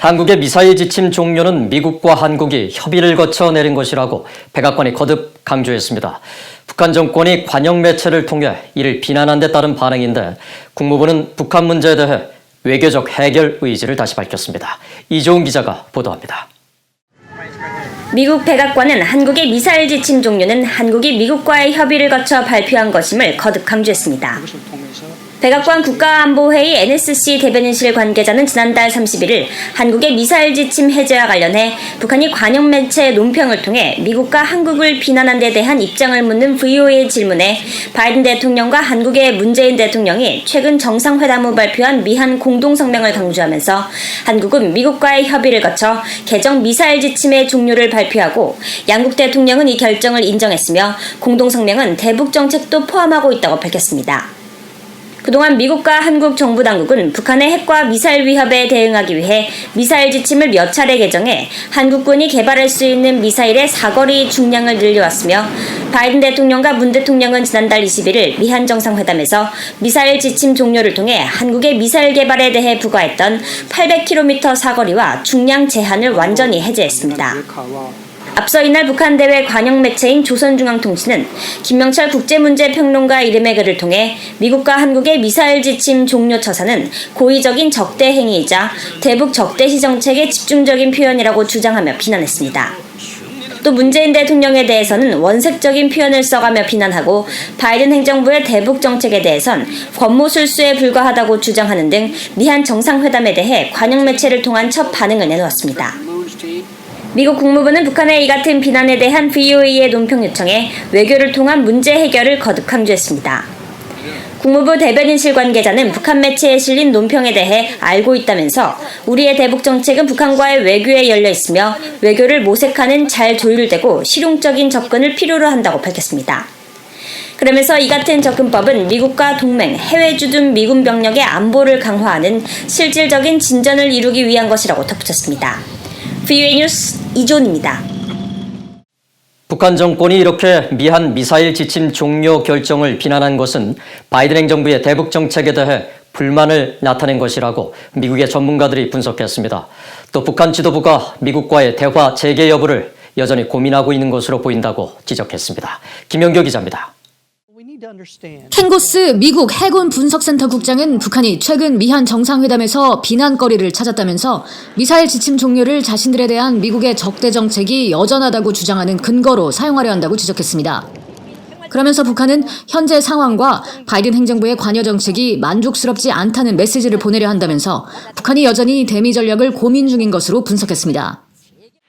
한국의 미사일 지침 종료는 미국과 한국이 협의를 거쳐 내린 것이라고 백악관이 거듭 강조했습니다. 북한 정권이 관영 매체를 통해 이를 비난한 데 따른 반응인데 국무부는 북한 문제에 대해 외교적 해결 의지를 다시 밝혔습니다. 이종훈 기자가 보도합니다. 미국 백악관은 한국의 미사일 지침 종료는 한국이 미국과의 협의를 거쳐 발표한 것임을 거듭 강조했습니다. 백악관 국가안보회의 NSC 대변인실 관계자는 지난달 31일 한국의 미사일 지침 해제와 관련해 북한이 관영 매체 논평을 통해 미국과 한국을 비난한 데 대한 입장을 묻는 VOA의 질문에 바이든 대통령과 한국의 문재인 대통령이 최근 정상회담 후 발표한 미한 공동성명을 강조하면서 한국은 미국과의 협의를 거쳐 개정 미사일 지침의 종료를 발표하고 양국 대통령은 이 결정을 인정했으며 공동성명은 대북 정책도 포함하고 있다고 밝혔습니다. 그동안 미국과 한국 정부 당국은 북한의 핵과 미사일 위협에 대응하기 위해 미사일 지침을 몇 차례 개정해 한국군이 개발할 수 있는 미사일의 사거리 중량을 늘려왔으며 바이든 대통령과 문 대통령은 지난달 21일 미한 정상회담에서 미사일 지침 종료를 통해 한국의 미사일 개발에 대해 부과했던 800km 사거리와 중량 제한을 완전히 해제했습니다. 앞서 이날 북한 대외 관영 매체인 조선중앙통신은 김명철 국제문제평론가 이름의 글을 통해 미국과 한국의 미사일 지침 종료 처사는 고의적인 적대 행위이자 대북 적대시 정책의 집중적인 표현이라고 주장하며 비난했습니다. 또 문재인 대통령에 대해서는 원색적인 표현을 써가며 비난하고 바이든 행정부의 대북 정책에 대해선 권모술수에 불과하다고 주장하는 등 미한 정상회담에 대해 관영 매체를 통한 첫 반응을 내놓았습니다. 미국 국무부는 북한의 이 같은 비난에 대한 VOA의 논평 요청에 외교를 통한 문제 해결을 거듭 강조했습니다. 국무부 대변인실 관계자는 북한 매체에 실린 논평에 대해 알고 있다면서 우리의 대북 정책은 북한과의 외교에 열려 있으며 외교를 모색하는 잘 조율되고 실용적인 접근을 필요로 한다고 밝혔습니다. 그러면서 이 같은 접근법은 미국과 동맹, 해외 주둔 미군 병력의 안보를 강화하는 실질적인 진전을 이루기 위한 것이라고 덧붙였습니다. VOA 뉴스 이존입니다. 북한 정권이 이렇게 미한 미사일 지침 종료 결정을 비난한 것은 바이든 행정부의 대북 정책에 대해 불만을 나타낸 것이라고 미국의 전문가들이 분석했습니다. 또 북한 지도부가 미국과의 대화 재개 여부를 여전히 고민하고 있는 것으로 보인다고 지적했습니다. 김영교 기자입니다. 켄고스 미국 해군 분석센터 국장은 북한이 최근 미한 정상회담에서 비난거리를 찾았다면서 미사일 지침 종료를 자신들에 대한 미국의 적대 정책이 여전하다고 주장하는 근거로 사용하려 한다고 지적했습니다. 그러면서 북한은 현재 상황과 바이든 행정부의 관여 정책이 만족스럽지 않다는 메시지를 보내려 한다면서 북한이 여전히 대미 전략을 고민 중인 것으로 분석했습니다.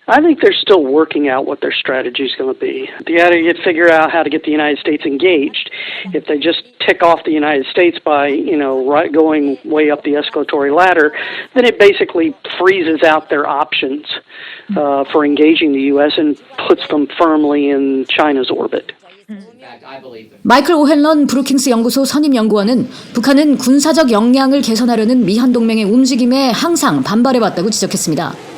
I think they're still working out what their strategy is going to be. They got to figure out how to get the United States engaged. If they just tick off the United States by, going way up the escalatory ladder, then it basically freezes out their options for engaging the U.S. and puts them firmly in China's orbit. 마이클 오헨런 브루킹스 연구소 선임 연구원은 북한은 군사적 역량을 개선하려는 미한 동맹의 움직임에 항상 반발해왔다고 지적했습니다.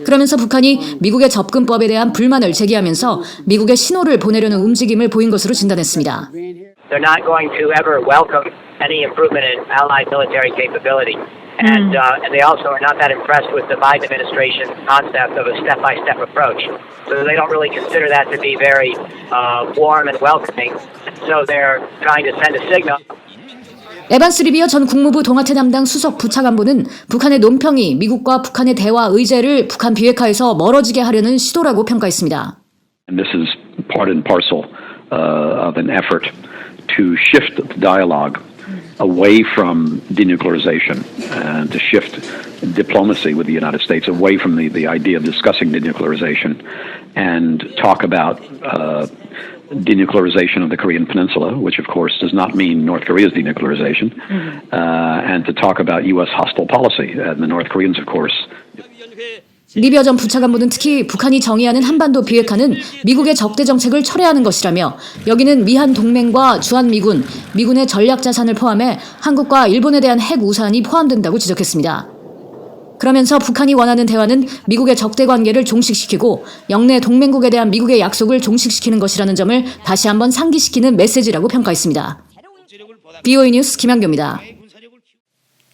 그러면서 북한이 미국의 접근법에 대한 불만을 제기하면서 미국의 신호를 보내려는 움직임을 보인 것으로 진단했습니다. They're not going to ever welcome any improvement in allied military capability. And they also are not that impressed with the Biden administration concept of a step-by-step approach. So they don't really consider that to be very warm and welcoming. So they're trying to send a signal. 에반스 리비어 전 국무부 동아태 담당 수석 부차관보는 북한의 논평이 미국과 북한의 대화 의제를 북한 비핵화에서 멀어지게 하려는 시도라고 평가했습니다. And this is part and parcel of an effort to shift the dialogue away from denuclearization and to shift diplomacy with the United States away from the idea of discussing denuclearization and talk about denuclearization of the Korean Peninsula, which of course does not mean North Korea's denuclearization, and to talk about U.S. hostile policy. And the North Koreans, of course. 리비어 전 부차관보는 특히 북한이 정의하는 한반도 비핵화는 미국의 적대 정책을 철회하는 것이라며 여기는 미한 동맹과 주한미군, 미군의 전략 자산을 포함해 한국과 일본에 대한 핵 우산이 포함된다고 지적했습니다. 그러면서 북한이 원하는 대화는 미국의 적대 관계를 종식시키고 영내 동맹국에 대한 미국의 약속을 종식시키는 것이라는 점을 다시 한번 상기시키는 메시지라고 평가했습니다. VOA 뉴스 김양교입니다.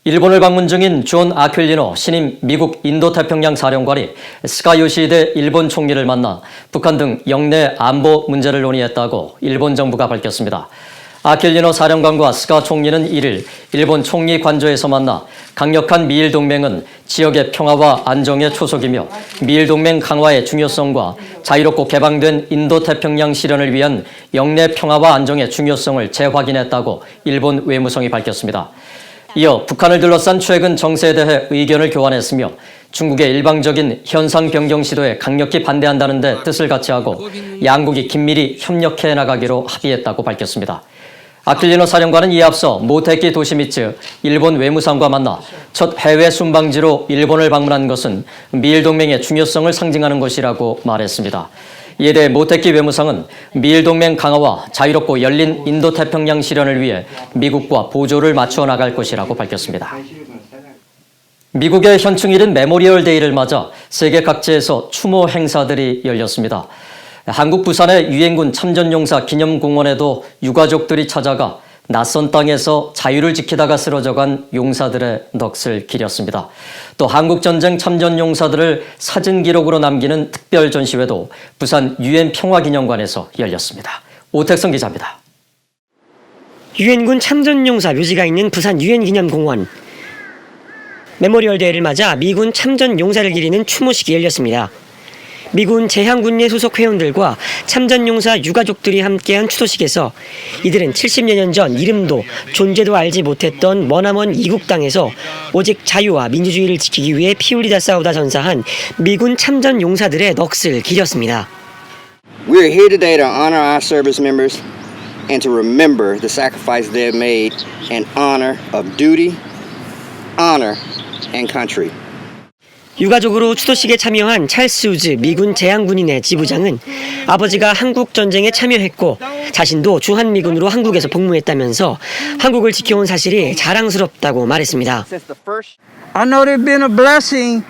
일본을 방문 중인 존 아퀼리노 신임 미국 인도태평양 사령관이 스가 요시히데 일본 총리를 만나 북한 등 영내 안보 문제를 논의했다고 일본 정부가 밝혔습니다. 아퀼리노 사령관과 스가 총리는 1일 일본 총리 관저에서 만나 강력한 미일 동맹은 지역의 평화와 안정의 초석이며 미일 동맹 강화의 중요성과 자유롭고 개방된 인도태평양 실현을 위한 영내 평화와 안정의 중요성을 재확인했다고 일본 외무성이 밝혔습니다. 이어 북한을 둘러싼 최근 정세에 대해 의견을 교환했으며 중국의 일방적인 현상 변경 시도에 강력히 반대한다는 데 뜻을 같이 하고 양국이 긴밀히 협력해 나가기로 합의했다고 밝혔습니다. 아퀼리노 사령관은 이에 앞서 모테키 도시미츠 일본 외무상과 만나 첫 해외 순방지로 일본을 방문한 것은 미일 동맹의 중요성을 상징하는 것이라고 말했습니다. 이에 대해 모테키 외무상은 미일 동맹 강화와 자유롭고 열린 인도태평양 실현을 위해 미국과 보조를 맞춰 나갈 것이라고 밝혔습니다. 미국의 현충일인 메모리얼 데이를 맞아 세계 각지에서 추모 행사들이 열렸습니다. 한국 부산의 유엔군 참전용사 기념공원에도 유가족들이 찾아가 낯선 땅에서 자유를 지키다가 쓰러져간 용사들의 넋을 기렸습니다. 또 한국전쟁 참전용사들을 사진 기록으로 남기는 특별 전시회도 부산 유엔 평화기념관에서 열렸습니다. 오택성 기자입니다. 유엔군 참전용사 묘지가 있는 부산 유엔기념공원. 메모리얼 데이를 맞아 미군 참전용사를 기리는 추모식이 열렸습니다. 미군 제향군예 소속 회원들과 참전용사 유가족들이 함께한 추도식에서 이들은 70여 년 전 이름도 존재도 알지 못했던 머나먼 이국 땅에서 오직 자유와 민주주의를 지키기 위해 피 흘리다 싸우다 전사한 미군 참전용사들의 넋을 기렸습니다. We are here today to honor our service members and to remember the sacrifice they have made in honor of duty, honor, and country. 유가족으로 추도식에 참여한 찰스 우즈 미군 제향군인의 지부장은 아버지가 한국 전쟁에 참여했고 자신도 주한미군으로 한국에서 복무했다면서 한국을 지켜온 사실이 자랑스럽다고 말했습니다. I know it's been a blessing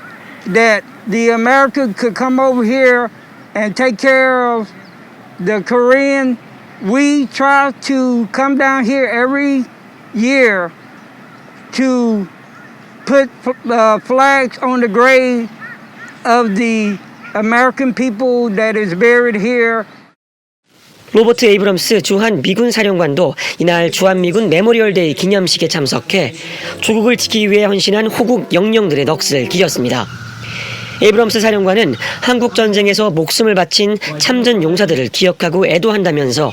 that the Americans could come over here and take care of the Korean. We try to come down here every year to put flags on the grave of the American people that is buried here. 로버트 에이브럼스 주한 미군 사령관도 이날 주한미군 메모리얼 데이 기념식에 참석해 조국을 지키기 위해 헌신한 호국 영령들의 넋을 기렸습니다. 에이브럼스 사령관은 한국 전쟁에서 목숨을 바친 참전 용사들을 기억하고 애도한다면서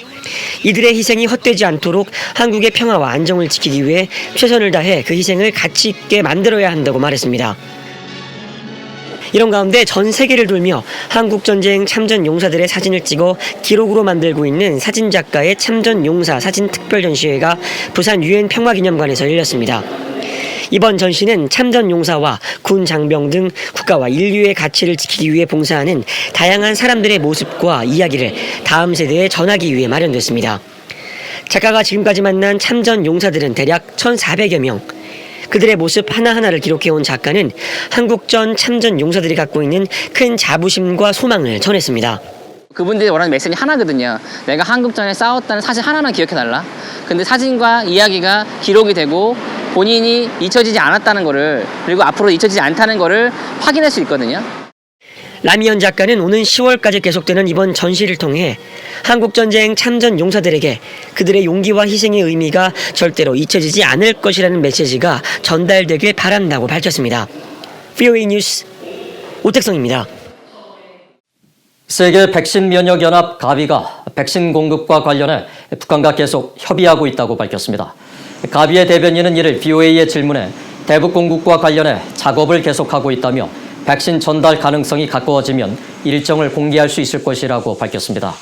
이들의 희생이 헛되지 않도록 한국의 평화와 안정을 지키기 위해 최선을 다해 그 희생을 가치 있게 만들어야 한다고 말했습니다. 이런 가운데 전 세계를 돌며 한국 전쟁 참전 용사들의 사진을 찍어 기록으로 만들고 있는 사진작가의 참전 용사 사진 특별 전시회가 부산 유엔 평화기념관에서 열렸습니다. 이번 전시는 참전 용사와 군 장병 등 국가와 인류의 가치를 지키기 위해 봉사하는 다양한 사람들의 모습과 이야기를 다음 세대에 전하기 위해 마련됐습니다. 작가가 지금까지 만난 참전 용사들은 대략 1,400여 명. 그들의 모습 하나하나를 기록해온 작가는 한국전 참전 용사들이 갖고 있는 큰 자부심과 소망을 전했습니다. 그분들이 원하는 메시지 하나거든요. 내가 한국전에 싸웠다는 사실 하나만 기억해달라. 근데 사진과 이야기가 기록이 되고 본인이 잊혀지지 않았다는 거를, 그리고 앞으로 잊혀지지 않다는 거를 확인할 수 있거든요. 라미현 작가는 오는 10월까지 계속되는 이번 전시를 통해 한국전쟁 참전 용사들에게 그들의 용기와 희생의 의미가 절대로 잊혀지지 않을 것이라는 메시지가 전달되길 바란다고 밝혔습니다. VOA 뉴스 오택성입니다. 세계 백신 면역 연합 가비가 백신 공급과 관련해 북한과 계속 협의하고 있다고 밝혔습니다. 가비의 대변인은 이를 VOA의 질문에 대북 공급과 관련해 작업을 계속하고 있다며 백신 전달 가능성이 가까워지면 일정을 공개할 수 있을 것이라고 밝혔습니다.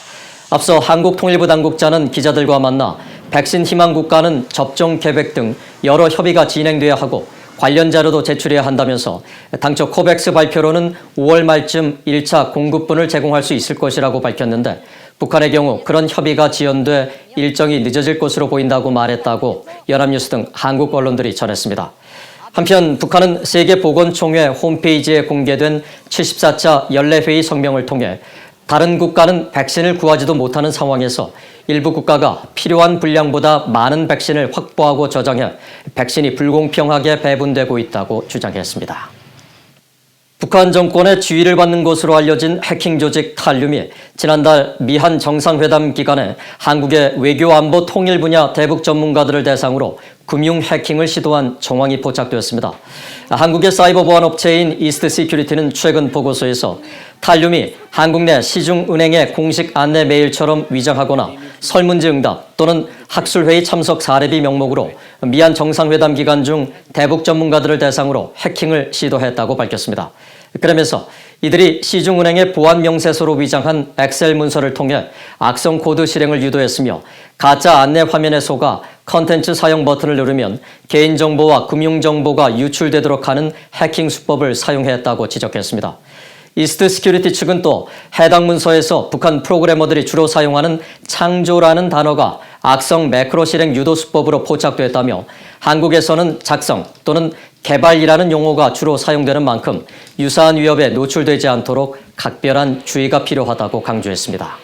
앞서 한국통일부 당국자는 기자들과 만나 백신 희망 국가는 접종 계획 등 여러 협의가 진행돼야 하고 관련 자료도 제출해야 한다면서 당초 코백스 발표로는 5월 말쯤 1차 공급분을 제공할 수 있을 것이라고 밝혔는데 북한의 경우 그런 협의가 지연돼 일정이 늦어질 것으로 보인다고 말했다고 연합뉴스 등 한국 언론들이 전했습니다. 한편 북한은 세계보건총회 홈페이지에 공개된 74차 연례회의 성명을 통해 다른 국가는 백신을 구하지도 못하는 상황에서 일부 국가가 필요한 분량보다 많은 백신을 확보하고 저장해 백신이 불공평하게 배분되고 있다고 주장했습니다. 북한 정권의 지휘를 받는 것으로 알려진 해킹 조직 탈륨이 지난달 미한 정상회담 기간에 한국의 외교 안보 통일 분야 대북 전문가들을 대상으로 금융 해킹을 시도한 정황이 포착되었습니다. 한국의 사이버 보안 업체인 이스트 시큐리티는 최근 보고서에서 탈륨이 한국 내 시중은행의 공식 안내 메일처럼 위장하거나 설문지 응답 또는 학술회의 참석 사례비 명목으로 미한 정상회담 기간 중 대북 전문가들을 대상으로 해킹을 시도했다고 밝혔습니다. 그러면서 이들이 시중은행의 보안 명세서로 위장한 엑셀 문서를 통해 악성 코드 실행을 유도했으며 가짜 안내 화면에 속아 컨텐츠 사용 버튼을 누르면 개인정보와 금융정보가 유출되도록 하는 해킹 수법을 사용했다고 지적했습니다. 이스트 시큐리티 측은 또 해당 문서에서 북한 프로그래머들이 주로 사용하는 창조라는 단어가 악성 매크로 실행 유도 수법으로 포착됐다며 한국에서는 작성 또는 개발이라는 용어가 주로 사용되는 만큼 유사한 위협에 노출되지 않도록 각별한 주의가 필요하다고 강조했습니다.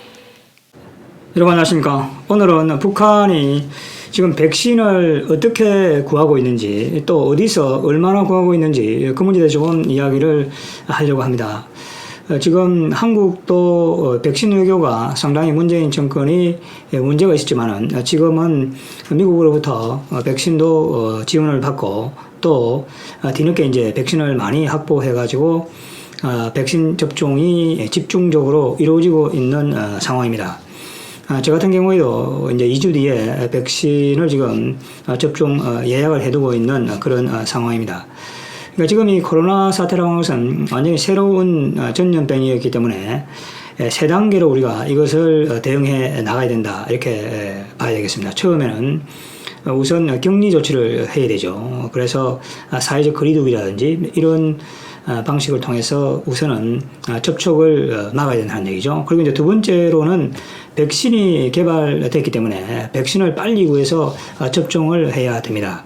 여러분 안녕하십니까. 오늘은 북한이 지금 백신을 어떻게 구하고 있는지 또 어디서 얼마나 구하고 있는지 그 문제에 대해서 좀 이야기를 하려고 합니다. 지금 한국도 백신 외교가 상당히 문재인 정권이 문제가 있었지만은 지금은 미국으로부터 백신도 지원을 받고 또 뒤늦게 이제 백신을 많이 확보해가지고 백신 접종이 집중적으로 이루어지고 있는 상황입니다. 저 같은 경우에도 이제 2주 뒤에 백신을 지금 접종 예약을 해두고 있는 그런 상황입니다. 그러니까 지금 이 코로나 사태라는 것은 완전히 새로운 전염병이었기 때문에 세 단계로 우리가 이것을 대응해 나가야 된다 이렇게 봐야 되겠습니다. 처음에는 우선 격리 조치를 해야 되죠. 그래서 사회적 거리두기라든지 이런 방식을 통해서 우선은 접촉을 막아야 된다는 얘기죠. 그리고 이제 두 번째로는 백신이 개발됐기 때문에 백신을 빨리 구해서 접종을 해야 됩니다.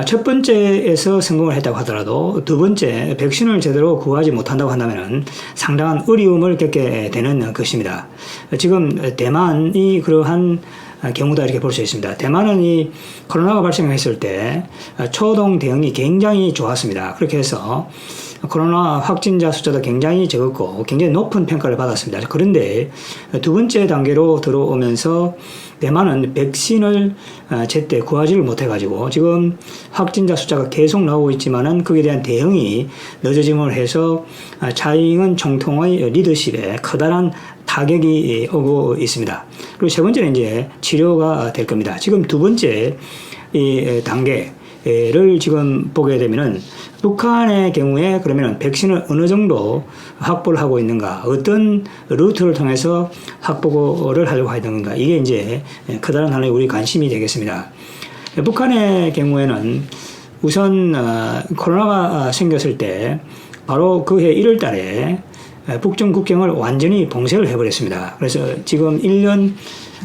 첫 번째에서 성공을 했다고 하더라도 두 번째 백신을 제대로 구하지 못한다고 한다면 상당한 어려움을 겪게 되는 것입니다. 지금 대만이 그러한 경우다 이렇게 볼 수 있습니다. 대만은 이 코로나가 발생했을 때 초동 대응이 굉장히 좋았습니다. 그렇게 해서 코로나 확진자 숫자도 굉장히 적었고 굉장히 높은 평가를 받았습니다. 그런데 두 번째 단계로 들어오면서 대만은 백신을 제때 구하지를 못해가지고 지금 확진자 숫자가 계속 나오고 있지만은 거기에 대한 대응이 늦어짐을 해서 차이잉은 총통의 리더십에 커다란 타격이 오고 있습니다. 그리고 세 번째는 이제 치료가 될 겁니다. 지금 두 번째 이 단계를 지금 보게 되면은 북한의 경우에 그러면 백신을 어느 정도 확보를 하고 있는가, 어떤 루트를 통해서 확보를 하려고 하는가, 이게 이제 커다란 하나의 우리 관심이 되겠습니다. 북한의 경우에는 우선 코로나가 생겼을 때 바로 그해 1월 달에 북중 국경을 완전히 봉쇄를 해버렸습니다. 그래서 지금 1년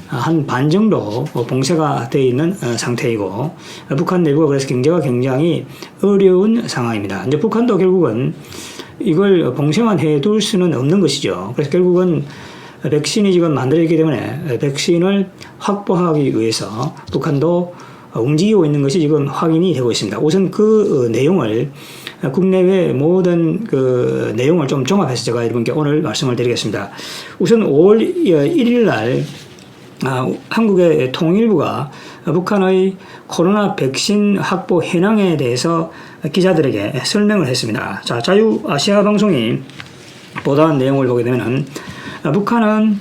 한 반 정도 봉쇄가 되어 있는 상태이고 북한 내부가 그래서 경제가 굉장히 어려운 상황입니다. 이제 북한도 결국은 이걸 봉쇄만 해둘 수는 없는 것이죠. 그래서 결국은 백신이 지금 만들어졌기 때문에 백신을 확보하기 위해서 북한도 움직이고 있는 것이 지금 확인이 되고 있습니다. 우선 그 내용을 국내외 모든 그 내용을 좀 종합해서 제가 여러분께 오늘 말씀을 드리겠습니다. 우선 5월 1일 날 한국의 통일부가 북한의 코로나 백신 확보 현황에 대해서 기자들에게 설명을 했습니다. 자, 자유아시아 방송이 보도한 내용을 보게 되면 북한은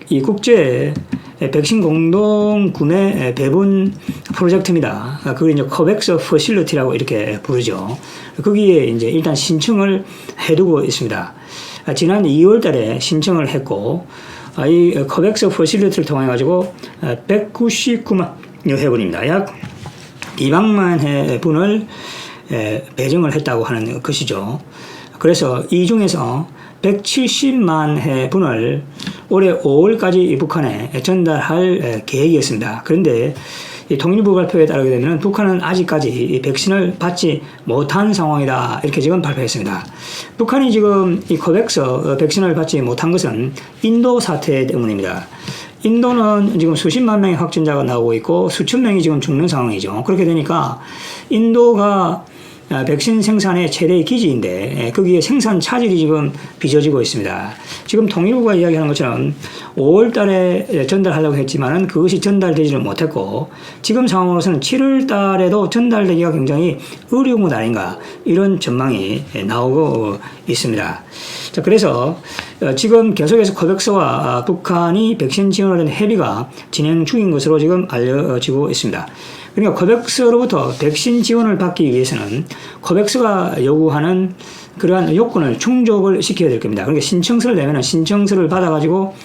이 국제 백신 공동 구매 배분 프로젝트입니다. 그걸 이제 코백스 퍼실리티라고 이렇게 부르죠. 거기에 이제 일단 신청을 해두고 있습니다. 지난 2월 달에 신청을 했고, 이 코백스 퍼실리티를 통해 가지고 199만 회분입니다. 약 200만 회분을 배정을 했다고 하는 것이죠. 그래서 이 중에서 170만 회분을 올해 5월까지 북한에 전달할 계획이었습니다. 그런데 이 통일부 발표에 따르게 되면 북한은 아직까지 이 백신을 받지 못한 상황이다. 이렇게 지금 발표했습니다. 북한이 지금 이 코백스 백신을 받지 못한 것은 인도 사태 때문입니다. 인도는 지금 수십만 명의 확진자가 나오고 있고 수천 명이 지금 죽는 상황이죠. 그렇게 되니까 인도가 백신 생산의 최대 기지인데 거기에 생산 차질이 지금 빚어지고 있습니다. 지금 통일부가 이야기하는 것처럼 5월 달에 전달하려고 했지만은 그것이 전달되지는 못했고 지금 상황으로서는 7월 달에도 전달되기가 굉장히 어려운 것 아닌가 이런 전망이 나오고 있습니다. 자, 그래서 지금 계속해서 코백스와 북한이 백신 지원에 대한 협의가 진행 중인 것으로 지금 알려지고 있습니다. 그러니까 코백스로부터 백신 지원을 받기 위해서는 코백스가 요구하는 그러한 요건을 충족을 시켜야 될 겁니다. 그러니까 신청서를 내면 신청서를 받아가지고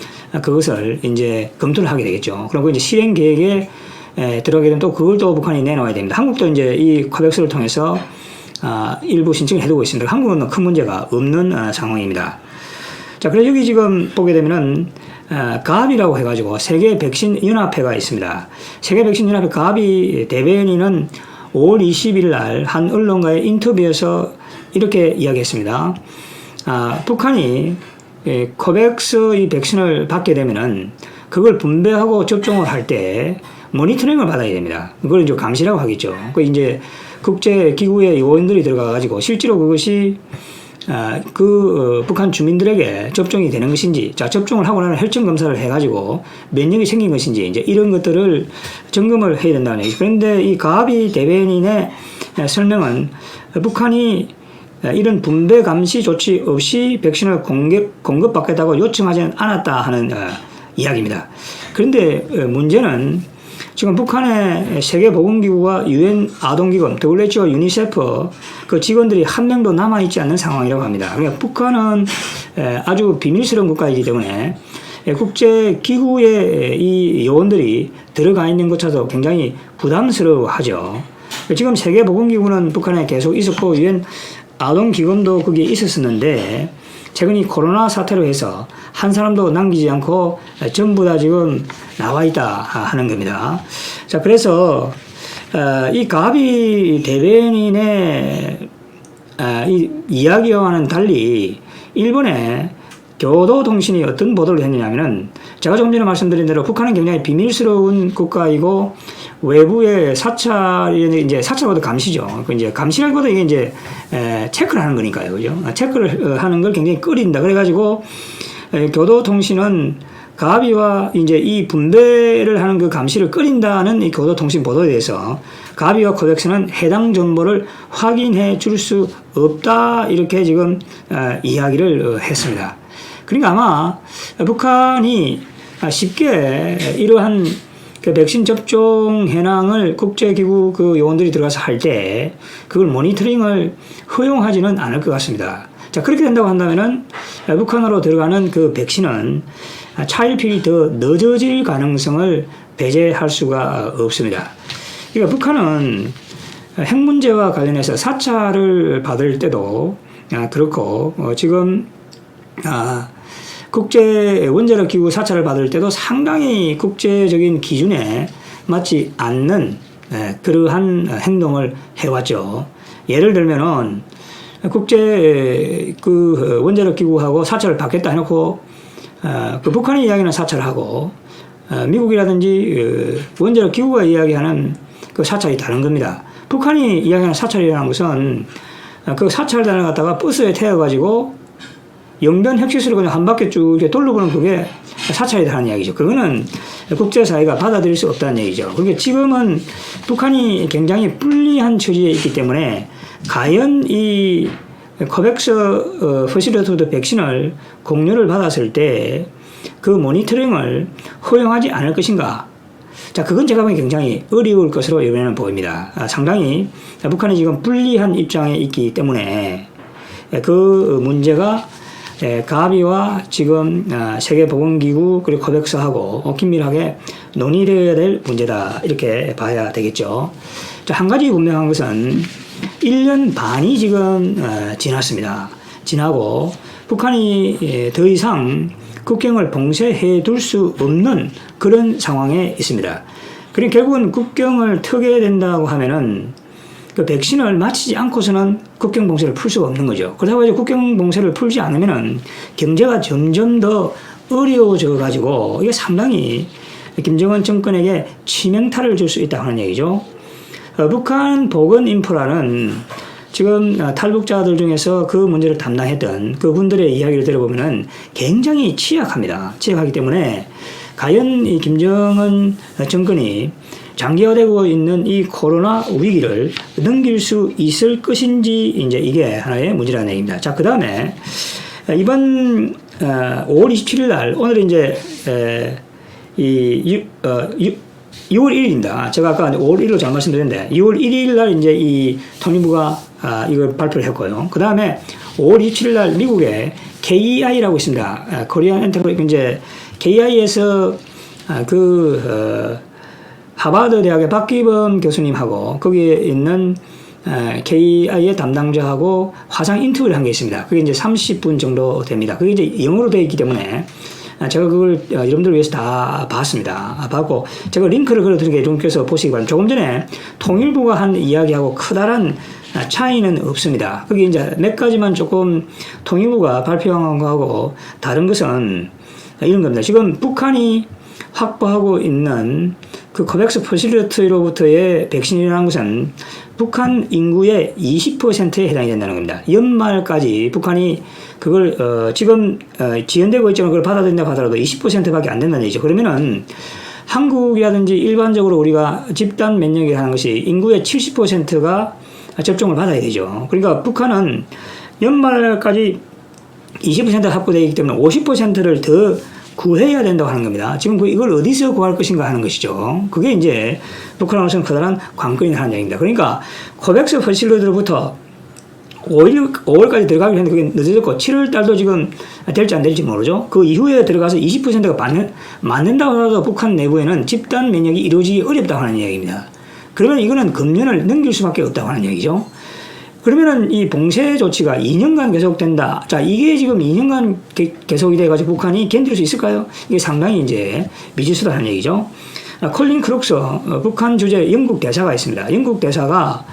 그것을 이제 검토를 하게 되겠죠. 그리고 이제 실행 계획에 들어가게 되면 또 그걸 또 북한이 내놓아야 됩니다. 한국도 이제 이 코백스를 통해서 일부 신청을 해두고 있습니다. 한국은 큰 문제가 없는 상황입니다. 자, 그래서 여기 지금 보게 되면은 가비라고 해가지고 세계 백신 연합회가 있습니다. 세계 백신 연합회 가비 대변인은 5월 20일 날 한 언론과의 인터뷰에서 이렇게 이야기했습니다. 북한이 코백스 이 백신을 받게 되면은 그걸 분배하고 접종을 할 때 모니터링을 받아야 됩니다. 그걸 이제 감시라고 하겠죠. 그 이제 국제 기구의 요원들이 들어가가지고 실제로 그것이 북한 주민들에게 접종이 되는 것인지, 자, 접종을 하고 나면 혈전 검사를 해가지고 면역이 생긴 것인지, 이제 이런 것들을 점검을 해야 된다는 얘기죠. 그런데 이 가비 대변인의 설명은 북한이 이런 분배 감시 조치 없이 백신을 공급받겠다고 요청하지는 않았다 하는 이야기입니다. 그런데 문제는 지금 북한의 세계보건기구와 UN 아동기금, WHO, 유니세프 그 직원들이 한 명도 남아있지 않는 상황이라고 합니다. 그러니까 북한은 아주 비밀스러운 국가이기 때문에 국제기구의 이 요원들이 들어가 있는 것조차도 굉장히 부담스러워하죠. 지금 세계보건기구는 북한에 계속 있었고 UN 아동기금도 거기에 있었었는데 최근 이 코로나 사태로 해서 한 사람도 남기지 않고 전부 다 지금 나와 있다 하는 겁니다. 자, 그래서 이 가비 대변인의 이 이야기와는 달리 일본의 교도통신이 어떤 보도를 했느냐면은 제가 조금 전에 말씀드린 대로 북한은 굉장히 비밀스러운 국가이고 외부의 사찰이 이제 사찰보다 감시죠. 그 이제 감시라기보다 이게 이제 체크를 하는 거니까요, 그죠? 체크를 하는 걸 굉장히 꺼린다. 그래가지고 교도통신은 가비와 이제 이 분배를 하는 그 감시를 꺼린다는 이 교도통신 보도에 대해서 가비와 코백스는 해당 정보를 확인해 줄 수 없다 이렇게 지금 이야기를 했습니다. 그러니까 아마 북한이 쉽게 이러한 그 백신 접종 현황을 국제기구 그 요원들이 들어가서 할 때 그걸 모니터링을 허용하지는 않을 것 같습니다. 자, 그렇게 된다고 한다면은 북한으로 들어가는 그 백신은 차일피일이 더 늦어질 가능성을 배제할 수가 없습니다. 그러니까 북한은 핵 문제와 관련해서 사찰을 받을 때도 그렇고 지금 국제 원자력 기구 사찰을 받을 때도 상당히 국제적인 기준에 맞지 않는 그러한 행동을 해왔죠. 예를 들면은 국제 그 원자력 기구하고 사찰을 받겠다 해놓고 그 북한이 이야기하는 사찰을 하고 미국이라든지 원자력 기구가 이야기하는 그 사찰이 다른 겁니다. 북한이 이야기하는 사찰이라는 것은 그 사찰단을 갖다가 버스에 태워가지고 영변 핵시설을 그냥 한 바퀴 쭉 이렇게 돌려보는 그게 사찰이라는 이야기죠. 그거는 국제사회가 받아들일 수 없다는 얘기죠. 그러니까 지금은 북한이 굉장히 불리한 처지에 있기 때문에 과연 이 코백스 퍼실리티드 백신을 공유를 받았을 때 그 모니터링을 허용하지 않을 것인가? 자, 그건 제가 보기엔 굉장히 어려울 것으로 이번에는 보입니다. 상당히 북한이 지금 불리한 입장에 있기 때문에 그 문제가 가비와 지금 세계보건기구 그리고 코백스하고 긴밀하게 논의되어야 될 문제다 이렇게 봐야 되겠죠. 자, 한 가지 분명한 것은 1년 반이 지금 지났습니다. 지나고 북한이 더 이상 국경을 봉쇄해 둘 수 없는 그런 상황에 있습니다. 그러니까 결국은 국경을 트게 된다고 하면은 그 백신을 맞히지 않고서는 국경 봉쇄를 풀 수가 없는 거죠. 그렇다고 해서 국경 봉쇄를 풀지 않으면은 경제가 점점 더 어려워져 가지고 이게 상당히 김정은 정권에게 치명타를 줄 수 있다고 하는 얘기죠. 북한 보건 인프라는 지금 탈북자들 중에서 그 문제를 담당했던 그분들의 이야기를 들어보면은 굉장히 취약합니다. 취약하기 때문에 과연 이 김정은 정권이 장기화되고 있는 이 코로나 위기를 넘길 수 있을 것인지 이제 이게 하나의 문제라는 얘기입니다. 자, 그 다음에 이번 5월 27일 날 오늘 이제 6월 1일입니다. 제가 아까 5월 1일로 잘 말씀드렸는데 6월 1일 날 이제 이 통일부가 이걸 발표를 했고요. 그 다음에 5월 27일 날 미국에 KEI라고 있습니다. 코리안 엔터프라이즈 이제 KEI에서 하버드 대학의 박기범 교수님하고 거기에 있는 KEI의 담당자하고 화상 인터뷰를 한 게 있습니다. 그게 이제 30분 정도 됩니다. 그게 이제 영어로 되어 있기 때문에 제가 그걸 여러분들을 위해서 다 봤습니다. 봤고 제가 링크를 걸어드린 게 여러분께서 보시기 바랍니다. 조금 전에 통일부가 한 이야기하고 커다란 차이는 없습니다. 그게 이제 몇 가지만 조금 통일부가 발표한 거하고 다른 것은 이런 겁니다. 지금 북한이 확보하고 있는 그 코백스 퍼실리티로부터의 백신이라는 것은 북한 인구의 20%에 해당이 된다는 겁니다. 연말까지 북한이 그걸 지금 지연되고 있지만 그걸 받아들인다고 하더라도 20%밖에 안 된다는 얘기죠. 그러면은 한국이라든지 일반적으로 우리가 집단 면역이 하는 것이 인구의 70%가 접종을 받아야 되죠. 그러니까 북한은 연말까지 20% 확보되어 있기 때문에 50%를 더 구해야 된다고 하는 겁니다. 지금 이걸 어디서 구할 것인가 하는 것이죠. 그게 이제 북한으로서는 커다란 관건이 하는 얘기입니다. 그러니까 코백스 퍼실리티로부터 5월까지 들어가기로 했는데 그게 늦어졌고 7월 달도 지금 될지 안 될지 모르죠. 그 이후에 들어가서 20%가 맞는다고 하더라도 북한 내부에는 집단 면역이 이루어지기 어렵다고 하는 이야기입니다. 그러면 이거는 금년을 넘길 수밖에 없다고 하는 얘기죠. 그러면은 이 봉쇄 조치가 2년간 계속된다. 자, 이게 지금 2년간 계속이 돼가지고 북한이 견딜 수 있을까요? 이게 상당히 이제 미지수다는 얘기죠. 콜린 크룩스 북한 주재 영국 대사가 있습니다. 영국 대사가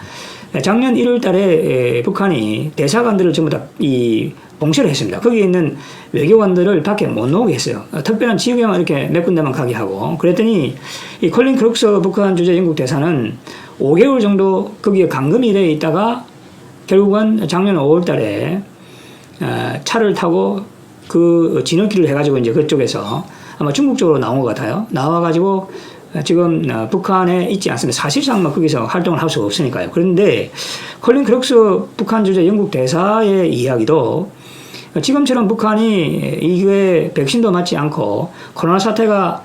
작년 1월 달에 북한이 대사관들을 전부 다 이 봉쇄를 했습니다. 거기에 있는 외교관들을 밖에 못 나오게 했어요. 특별한 지역에만 이렇게 몇 군데만 가게 하고 그랬더니 이 콜린 크룩스 북한 주재 영국 대사는 5개월 정도 거기에 감금이 되어 있다가 결국은 작년 5월 달에 차를 타고 그 진흙길을 해가지고 이제 그쪽에서 아마 중국 쪽으로 나온 것 같아요. 나와가지고 지금 북한에 있지 않습니다. 사실상 뭐 거기서 활동을 할 수가 없으니까요. 그런데 콜린 크룩스 북한 주재 영국 대사의 이야기도 지금처럼 북한이 이게 백신도 맞지 않고 코로나 사태가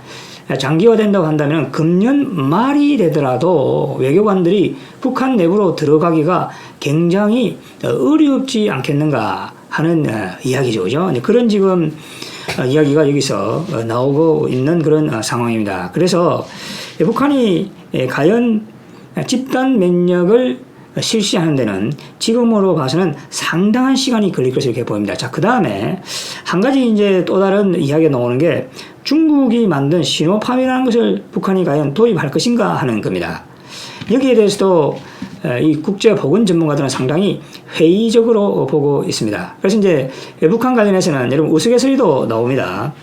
장기화된다고 한다면 금년 말이 되더라도 외교관들이 북한 내부로 들어가기가 굉장히 어렵지 않겠는가 하는 이야기죠. 그죠? 그런 지금 이야기가 여기서 나오고 있는 그런 상황입니다. 그래서 북한이 과연 집단 면역을 실시하는 데는 지금으로 봐서는 상당한 시간이 걸릴 것으로 이렇게 보입니다. 자, 그 다음에 한 가지 이제 또 다른 이야기가 나오는 게 중국이 만든 시노팜이라는 것을 북한이 과연 도입할 것인가 하는 겁니다. 여기에 대해서도 이 국제보건 전문가들은 상당히 회의적으로 보고 있습니다. 그래서 이제 북한 관련해서는 여러분 우스갯소리도 나옵니다.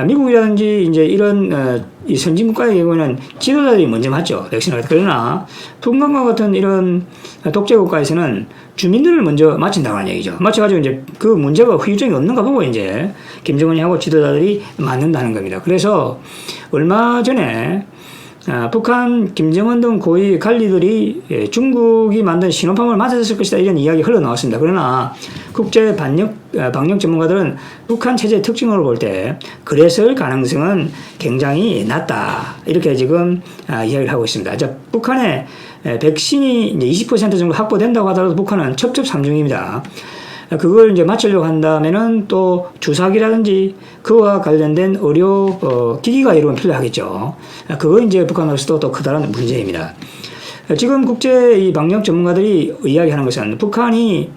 미국이라든지 이제 이런 이 선진국가의 경우에는 지도자들이 먼저 맞죠. 백신을. 그러나 북한과 같은 이런 독재국가에서는 주민들을 먼저 맞힌다고 하는 얘기죠. 맞춰가지고 이제 그 문제가 후유증이 없는가 보고 이제 김정은이 하고 지도자들이 맞는다는 겁니다. 그래서 얼마 전에 북한 김정은 등 고위 관리들이 중국이 만든 시노팜을 맞았을 것이다 이런 이야기 흘러나왔습니다. 그러나 국제 방역 전문가들은 북한 체제의 특징으로 볼 때 그랬을 가능성은 굉장히 낮다 이렇게 지금 이야기를 하고 있습니다. 북한의 백신이 이제 20% 정도 확보된다고 하더라도 북한은 첩첩산중입니다. 그걸 이제 맞추려고 한다면은 또 주사기라든지 그와 관련된 의료 기기가 이런 필요하겠죠. 그거 이제 북한으로서도 또 커다란 문제입니다. 지금 국제 이 방역 전문가들이 이야기하는 것은 북한이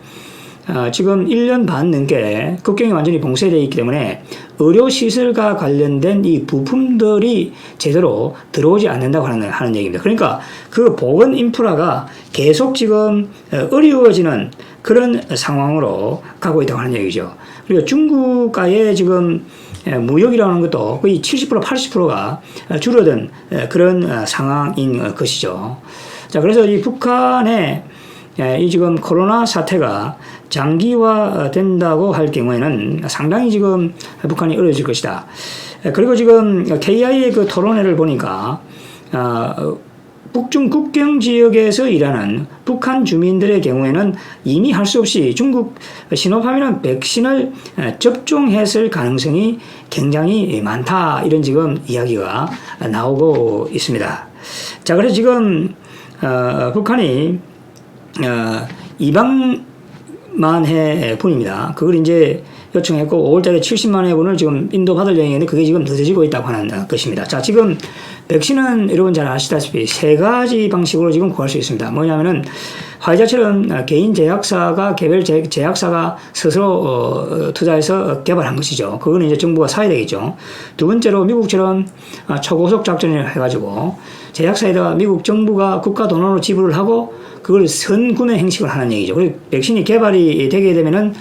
지금 1년 반 넘게 국경이 완전히 봉쇄되어 있기 때문에 의료시설과 관련된 이 부품들이 제대로 들어오지 않는다고 하는 얘기입니다. 그러니까 그 보건 인프라가 계속 지금 어려워지는 그런 상황으로 가고 있다고 하는 얘기죠. 그리고 중국과의 지금 무역이라는 것도 거의 70% 80%가 줄어든 그런 상황인 것이죠. 자, 그래서 이 북한의 이 지금 코로나 사태가 장기화된다고 할 경우에는 상당히 지금 북한이 어려워질 것이다. 그리고 지금 KI의 그 토론회를 보니까 북중 국경 지역에서 일하는 북한 주민들의 경우에는 이미 할 수 없이 중국 시노팜이라는 백신을 접종했을 가능성이 굉장히 많다. 이런 지금 이야기가 나오고 있습니다. 자, 그래서 지금 북한이 200만 회분입니다. 그걸 이제 요청했고 5월달에 70만 회분을 지금 인도 받을 예정인데 그게 지금 늦어지고 있다고 하는 것입니다. 자, 지금 백신은 여러분 잘 아시다시피 세 가지 방식으로 지금 구할 수 있습니다. 뭐냐면은 화이자처럼 개인 제약사가 개별 제약사가 스스로 투자해서 개발한 것이죠. 그거는 이제 정부가 사야 되겠죠. 두 번째로 미국처럼 초고속 작전을 해가지고 제약사에다가 미국 정부가 국가 돈으로 지불을 하고 그걸 선구매 행식을 하는 얘기죠. 그리고 백신이 개발이 되게 되면은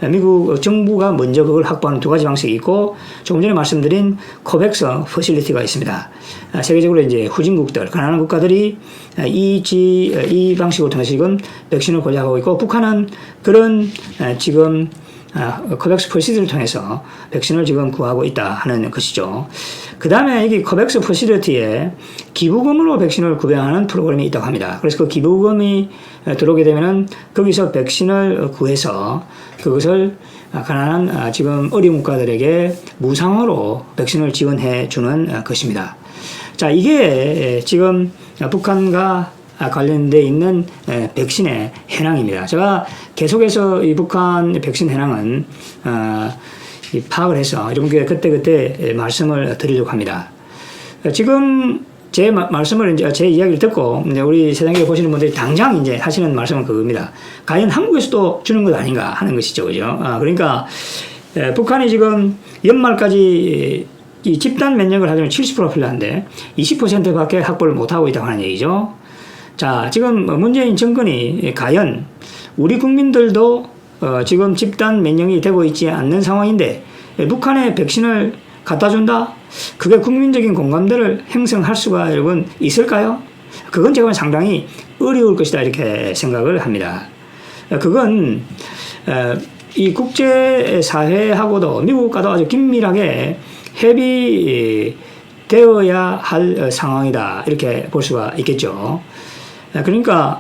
미국 정부가 먼저 그걸 확보하는 두 가지 방식이 있고 조금 전에 말씀드린 코백스 퍼실리티가 있습니다. 세계적으로 이제 후진국들, 가난한 국가들이 이 방식을 통해서 지금 백신을 고려하고 있고 북한은 그런 지금 코백스 퍼실리티를 통해서 백신을 지금 구하고 있다 하는 것이죠. 그 다음에 여기 코백스 퍼실리티에 기부금으로 백신을 구매하는 프로그램이 있다고 합니다. 그래서 그 기부금이 들어오게 되면은 거기서 백신을 구해서 그것을 가난한 지금 어려운 국가들에게 무상으로 백신을 지원해 주는 것입니다. 자, 이게 지금 북한과 관련돼 있는 백신의 현황입니다. 제가 계속해서 이 북한 백신 현황은 파악을 해서 여러분께 그때 말씀을 드리려고 합니다. 지금 제 말씀을 이제 제 이야기를 듣고 이제 우리 세상에 보시는 분들이 당장 이제 하시는 말씀은 그겁니다. 과연 한국에서도 주는 것 아닌가 하는 것이죠, 그죠? 그러니까 북한이 지금 연말까지 이 집단 면역을 하려면 70% 필요한데 20%밖에 확보를 못 하고 있다고 하는 얘기죠. 자, 지금 문재인 정권이 과연 우리 국민들도 지금 집단 면역이 되고 있지 않는 상황인데 북한에 백신을 갖다 준다? 그게 국민적인 공감대를 형성할 수가 여러분 있을까요? 그건 제가 상당히 어려울 것이다 이렇게 생각을 합니다. 그건 이 국제사회하고도 미국과도 아주 긴밀하게 협의되어야 할 상황이다 이렇게 볼 수가 있겠죠. 그러니까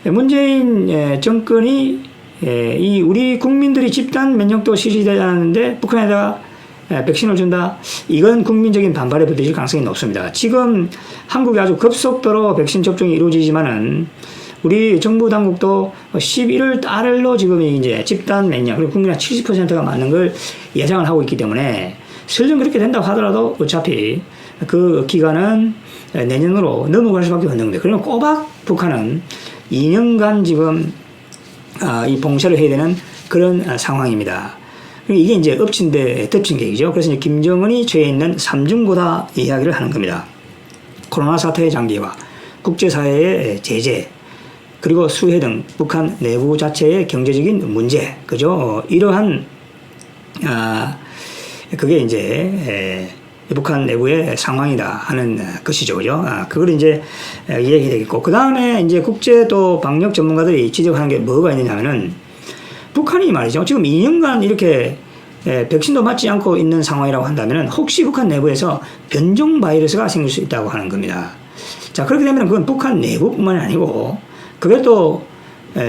문재인 정권이 이 우리 국민들이 집단 면역도 실시되지 않았는데 북한에다가 백신을 준다? 이건 국민적인 반발에 부딪힐 가능성이 높습니다. 지금 한국이 아주 급속도로 백신 접종이 이루어지지만은 우리 정부 당국도 11월 달로 지금 이제 집단 면역 그리고 국민 한 70%가 맞는 걸 예상을 하고 있기 때문에 설령 그렇게 된다고 하더라도 어차피 그 기간은 내년으로 넘어갈 수밖에 없는 건데 그러면 꼬박 북한은 2년간 지금 이 봉쇄를 해야 되는 그런 상황입니다. 이게 이제 엎친 데 덮친 계획이죠. 그래서 이제 김정은이 처해 있는 삼중고다 이야기를 하는 겁니다. 코로나 사태의 장기화, 국제사회의 제재, 그리고 수해 등 북한 내부 자체의 경제적인 문제, 그죠? 이러한 그게 이제 북한 내부의 상황이다 하는 것이죠, 그죠? 그걸 이제 이야기 되겠고, 그 다음에 이제 국제 또 방역 전문가들이 지적하는 게 뭐가 있느냐면은 북한이 말이죠. 지금 2년간 이렇게 백신도 맞지 않고 있는 상황이라고 한다면 혹시 북한 내부에서 변종 바이러스가 생길 수 있다고 하는 겁니다. 자, 그렇게 되면 그건 북한 내부뿐만이 아니고 그게 또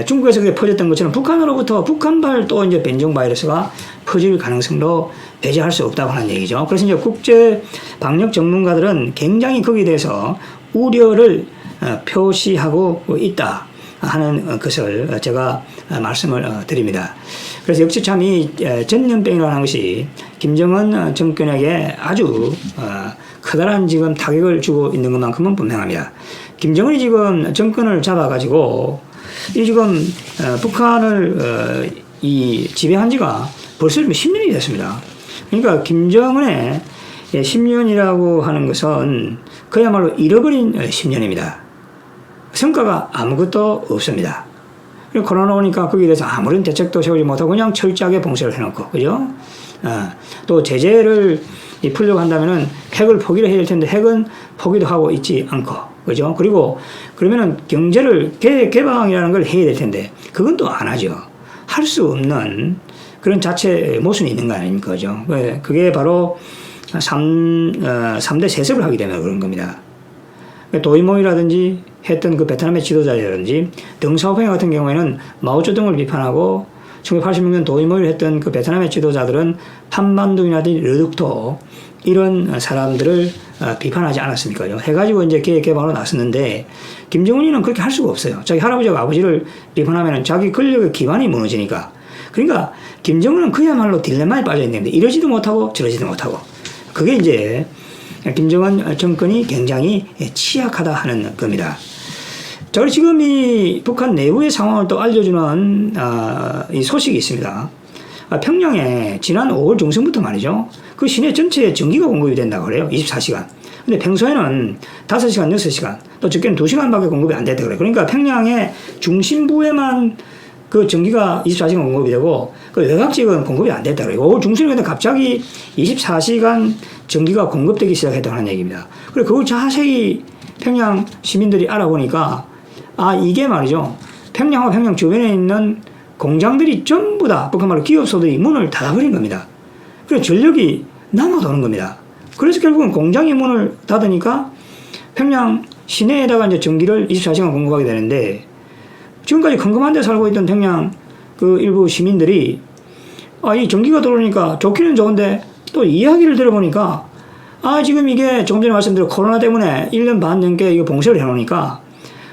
중국에서 그게 퍼졌던 것처럼 북한으로부터 북한발 또 이제 변종 바이러스가 퍼질 가능성도 배제할 수 없다고 하는 얘기죠. 그래서 이제 국제 방역 전문가들은 굉장히 거기에 대해서 우려를 표시하고 있다 하는 것을 제가 말씀을 드립니다. 그래서 역시 참 이 전염병이라는 하는 것이 김정은 정권에게 아주 커다란 지금 타격을 주고 있는 것만큼은 분명합니다. 김정은이 지금 정권을 잡아가지고 이 지금 북한을 이 지배한 지가 벌써 10년이 됐습니다. 그러니까 김정은의 10년이라고 하는 것은 그야말로 잃어버린 10년입니다. 성과가 아무것도 없습니다. 그리고 코로나 오니까 거기에 대해서 아무런 대책도 세우지 못하고 그냥 철저하게 봉쇄를 해놓고, 그죠? 또 제재를 풀려고 한다면은 핵을 포기를 해야 될 텐데 핵은 포기도 하고 있지 않고, 그죠? 그리고 그러면은 경제를 개방이라는 걸 해야 될 텐데 그건 또 안 하죠. 할 수 없는 그런 자체 모순이 있는 거 아닙니까? 그죠? 그게 바로 3대 세습을 하게 되면 그런 겁니다. 도이모이라든지 했던 그 베트남의 지도자라든지 덩샤오팽 같은 경우에는 마오쩌둥을 비판하고 1986년 도이모이를 했던 그 베트남의 지도자들은 판반둥이라든지 르둑토 이런 사람들을 비판하지 않았습니까? 해가지고 이제 개방으로 나섰는데 김정은이는 그렇게 할 수가 없어요. 자기 할아버지가 아버지를 비판하면 자기 권력의 기반이 무너지니까. 그러니까 김정은은 그야말로 딜레마에 빠져 있는데 이러지도 못하고 저러지도 못하고. 그게 이제 김정은 정권이 굉장히 취약하다 하는 겁니다. 자, 지금 이 북한 내부의 상황을 또 알려주는 이 소식이 있습니다. 평양에 지난 5월 중순부터 말이죠. 그 시내 전체에 전기가 공급이 된다고 그래요. 24시간. 근데 평소에는 5시간, 6시간, 또 적게는 2시간밖에 공급이 안 됐다 그래요. 그러니까 평양의 중심부에만 그 전기가 24시간 공급이 되고 그 외곽 지역은 공급이 안 됐다 그래요. 5월 중순에 갑자기 24시간 전기가 공급되기 시작했다는 얘기입니다. 그리고 그걸 자세히 평양 시민들이 알아보니까 이게 말이죠. 평양과 평양 주변에 있는 공장들이 전부 다 북한말로 기업소들이 문을 닫아버린 겁니다. 그래서 전력이 남아도는 겁니다. 그래서 결국은 공장이 문을 닫으니까 평양 시내에다가 이제 전기를 24시간 공급하게 되는데 지금까지 컴컴한 데 살고 있던 평양 그 일부 시민들이 이 전기가 들어오니까 좋기는 좋은데 또 이야기를 들어보니까 지금 이게 조금 전에 말씀드린 코로나 때문에 1년 반 넘게 이거 봉쇄를 해놓으니까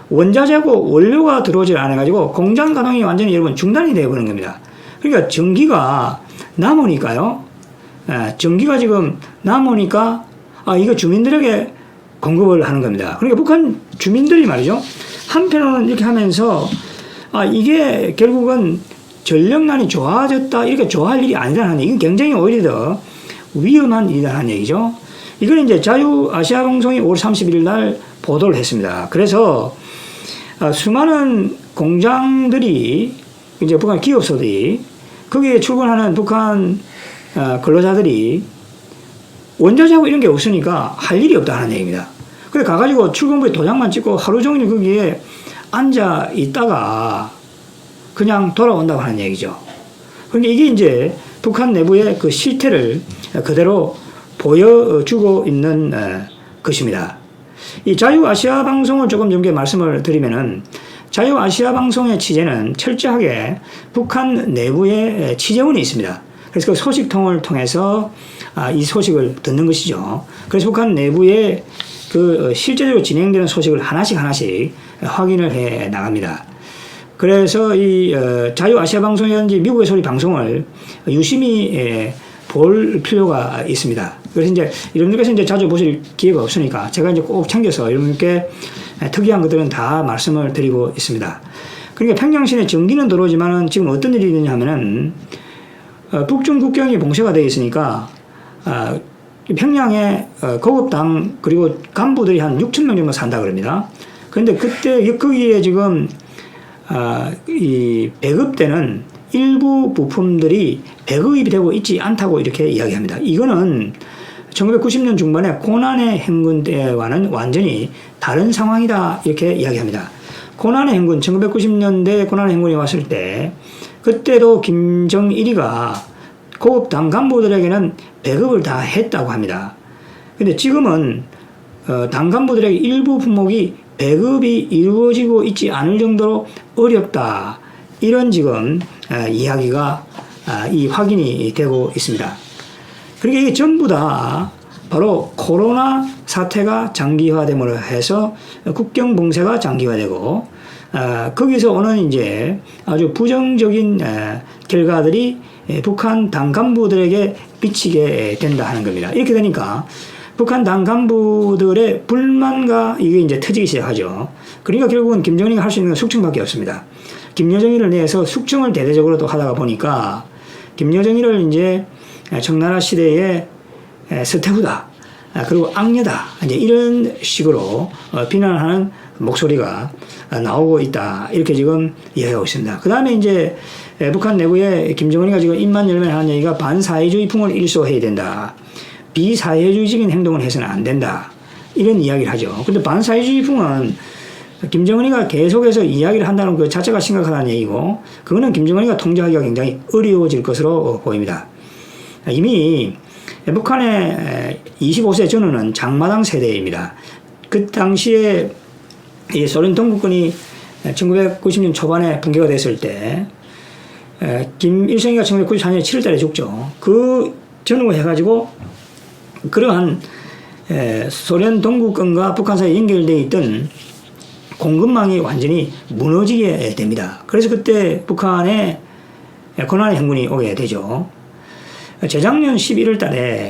원자재고 원료가 들어오질 않아가지고 공장 가동이 완전히 여러분 중단이 되어버린 겁니다. 그러니까 전기가 남으니까요. 전기가 지금 남으니까 이거 주민들에게 공급을 하는 겁니다. 그러니까 북한 주민들이 말이죠. 한편으로는 이렇게 하면서 이게 결국은 전력난이 좋아졌다 이렇게 좋아할 일이 아니라는 얘기. 이건 굉장히 오히려 더 위험한 일이라는 얘기죠. 이걸 이제 자유아시아방송이 5월 31일 날 보도를 했습니다. 그래서 수많은 공장들이 이제 북한 기업소들이 거기에 출근하는 북한 근로자들이 원자재하고 이런 게 없으니까 할 일이 없다는 얘기입니다. 그래 가가지고 출근부에 도장만 찍고 하루 종일 거기에 앉아 있다가 그냥 돌아온다고 하는 얘기죠. 그러니까 이게 이제 북한 내부의 그 실태를 그대로 보여주고 있는 것입니다. 이 자유아시아 방송을 조금 전에 말씀을 드리면은 자유아시아 방송의 취재는 철저하게 북한 내부의 취재원이 있습니다. 그래서 그 소식통을 통해서 이 소식을 듣는 것이죠. 그래서 북한 내부의 그 실제적으로 진행되는 소식을 하나씩 확인을 해 나갑니다. 그래서 이 자유아시아 방송이라든지 미국의 소리 방송을 유심히 볼 필요가 있습니다. 그래서 이제 여러분들께서 이제 자주 보실 기회가 없으니까 제가 이제 꼭 챙겨서 여러분께 특이한 것들은 다 말씀을 드리고 있습니다. 그러니까 평양시내 전기는 들어오지만은 지금 어떤 일이 있느냐 하면은 북중 국경이 봉쇄가 되어 있으니까 평양에 고급당 그리고 간부들이 한 6,000명 정도 산다 그럽니다. 그런데 그때 거기에 지금 이 배급되는 일부 부품들이 배급이 되고 있지 않다고 이렇게 이야기합니다. 이거는 1990년 중반에 고난의 행군 때와는 완전히 다른 상황이다 이렇게 이야기합니다. 고난의 행군 1990년대 고난의 행군이 왔을 때 그때도 김정일이가 고급 당 간부들에게는 배급을 다 했다고 합니다. 근데 지금은 당 간부들에게 일부 품목이 배급이 이루어지고 있지 않을 정도로 어렵다. 이런 지금 이야기가 확인이 되고 있습니다. 그러니까 이게 전부 다 바로 코로나 사태가 장기화됨으로 해서 국경 봉쇄가 장기화되고 거기서 오는 이제 아주 부정적인 결과들이 북한 당 간부들에게 비치게 된다 하는 겁니다. 이렇게 되니까 북한 당 간부들의 불만과 이게 이제 터지기 시작하죠. 그러니까 결국은 김정은이가 할 수 있는 건 숙청밖에 없습니다. 김여정이를 내서 숙청을 대대적으로 또 하다가 보니까 김여정이를 이제 청나라 시대의 서태후다, 그리고 악녀다, 이제 이런 식으로 비난하는 목소리가 나오고 있다, 이렇게 지금 이야기하고 있습니다. 그 다음에 이제 북한 내부에 김정은이가 지금 입만 열면 하는 얘기가 반사회주의 풍을 일소해야 된다, 비사회주의적인 행동을 해서는 안 된다, 이런 이야기를 하죠. 근데 반사회주의 풍은 김정은이가 계속해서 이야기를 한다는 그 자체가 심각하다는 얘기고, 그거는 김정은이가 통제하기가 굉장히 어려워질 것으로 보입니다. 이미 북한의 25세 전후는 장마당 세대입니다. 그 당시에 이 소련 동구권이 1990년 초반에 붕괴가 됐을 때 김일성이가 1994년 7월달에 죽죠. 그 전후 해가지고 그러한 소련 동구권과 북한 사이에 연결되어 있던 공급망이 완전히 무너지게 됩니다. 그래서 그때 북한에 고난의 행군이 오게 되죠. 재작년 11월 달에